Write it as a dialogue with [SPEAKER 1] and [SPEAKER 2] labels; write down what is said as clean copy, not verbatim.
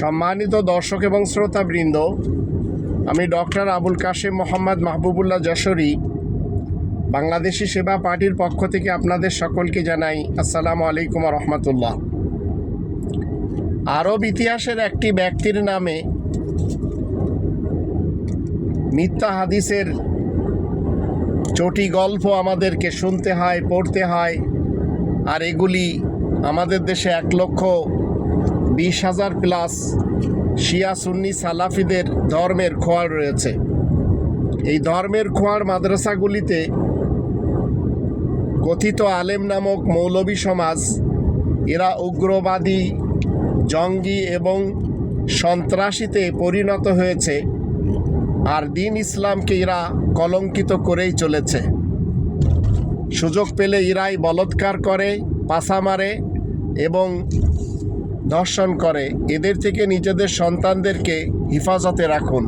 [SPEAKER 1] সম্মানিত দর্শক এবং শ্রোতাবৃন্দ, আমি ডক্টর আবুল কাশেম মোহাম্মদ মাহবুবুল্লাহ যশোরী বাংলাদেশি সেবা পার্টির পক্ষ থেকে আপনাদের সকলকে জানাই আসসালামু আলাইকুম রহমতুল্লাহ। আরব ইতিহাসের একটি ব্যক্তির নামে মিথ্যা হাদিসের চটি গল্প আমাদেরকে শুনতে হয়, পড়তে হয়, আর এগুলি আমাদের দেশে 1,20,000 প্লাস শিয়া সুন্নি সালাফিদের ধর্মের খোয়ার রয়েছে। এই ধর্মের খোয়ার মাদ্রাসাগুলিতে কথিত আলেম নামক মৌলবী সমাজ, এরা উগ্রবাদী, জঙ্গি এবং সন্ত্রাসীতে পরিণত হয়েছে, আর দিন ইসলামকে এরা কলঙ্কিত করেই চলেছে। সুযোগ পেলে এরাই বলৎকার করে, পাছা মারে এবং ধর্ষণ করে। এদের থেকে নিজেদের সন্তানদেরকে হেফাজতে রাখুন।